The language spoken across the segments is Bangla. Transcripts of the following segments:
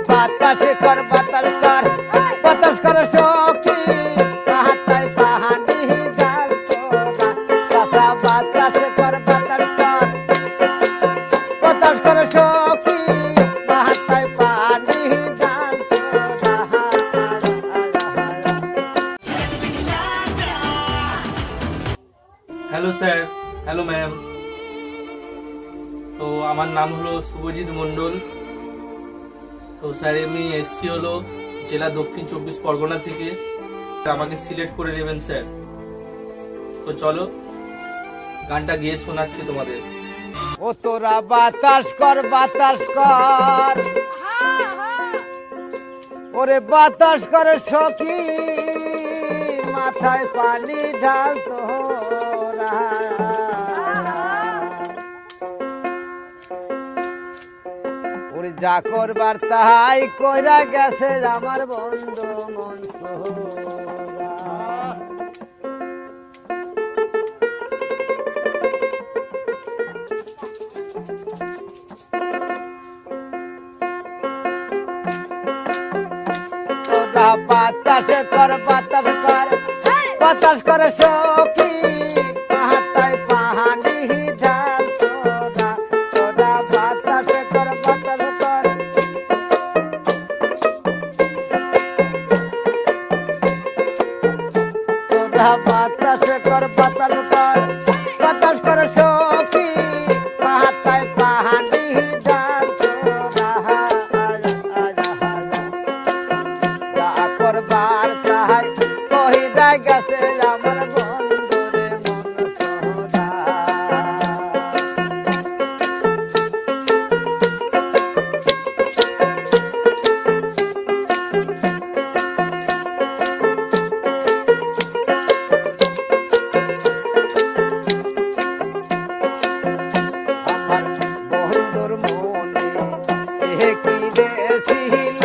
বাতাসে কর বাতাস কর বাতাস কর সখী হাতায় পাহাড়ি জাল তোরা বাতাসে কর বাতাস কর বাতাস কর সখী হাতায় পাহাড়ি জাল হ্যালো স্যার, হ্যালো ম্যাম। তো আমার নাম হলো শুভজিৎ মন্ডল। তো স্যার আমি এসছি হলো জেলা দক্ষিণ 24 পরগনা থেকে। আমাকে সিলেক্ট করে নেবেন স্যার। তো চলো গানটা গিয়ে শোনাচ্ছি তোমাদের। ও তোরা বাতাস কর ওরে বাতাস করে সখী মাথায় পানি ঢাল তোরা ওরে যা করবার তাই কইরা গেছে আমার বন্ধু মনসুরা। বাতাসে কর বাতাস কর বাতাস করে সখী হাতায় পাহাড়ি ঢাল তোরা তোরা বাতাসে কর বাতাস কর তোরা বাতাসে কর বাতাস কর বাতাস করে সখী হাতায় পাহাড়ি ঢাল করবার চাই কহিদা গেছে আমার বন্ধুরে মনসুরা। আমার বন্ধুর মনে কি দেছিল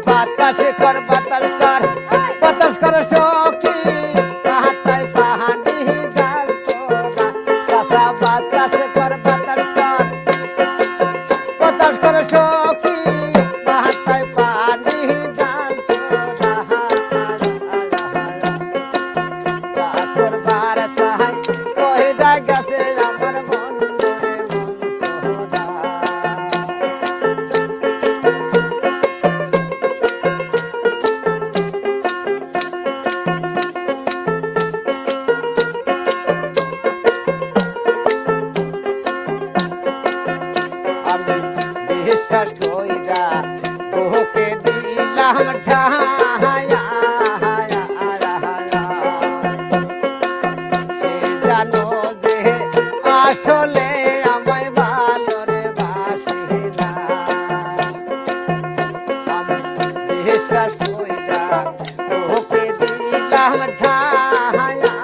বাতাসে কর বাতাস কর বাতাস কর সখী হাতায় পাহাড়ি জাল তোরা বাতাসে কর বাতাস কর বাতাস কর সখী হাতায় পাহাড়ি জাল তোরা করবার চাই কহিদা গেছে আমার বন্ধুরে মনসুরা। বিশ্বাস কইরা ওকে দিলাম ঠায়া সে জানো যে আসলে আমায় ভালোরে বাসে না। আমি বিশ্বাস কইরা ওকে দিলাম ঠায়া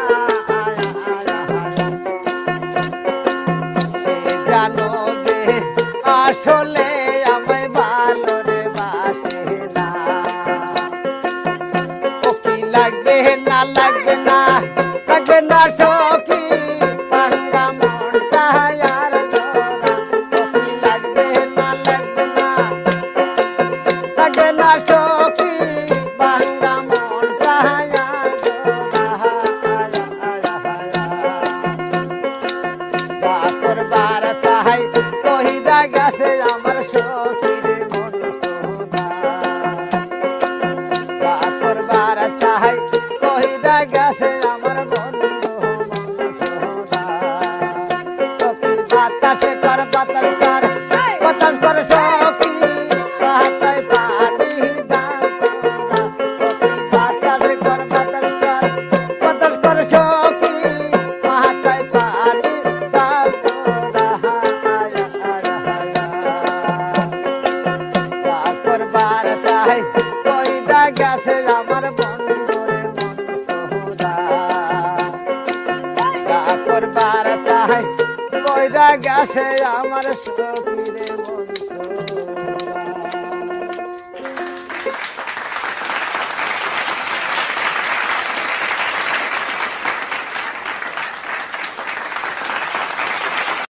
সে জানো যে আসলে আমায় ভালোরে বাসে না। ও কি লাগবে না লাগবে না লাগবে না সখী পাঙ্গা মনটা আর ধরা। ও কি লাগবে না গেছে আমার সখীরে মন সোনা যা করবার চাই কইরা গেছে আমার বন্ধু মন সোনা সখী বাতাসে কর বাতাস কর বাতাস কর সখী বাতায় পানি দাও সখী বাতাসে কর বাতাস কর বাতাস কর সখী বাতায় পানি দাও করবার চাই কইরা গেছে আমার বন্ধুরে মন সোনা যা করবার চাই কইরা গেছে আমার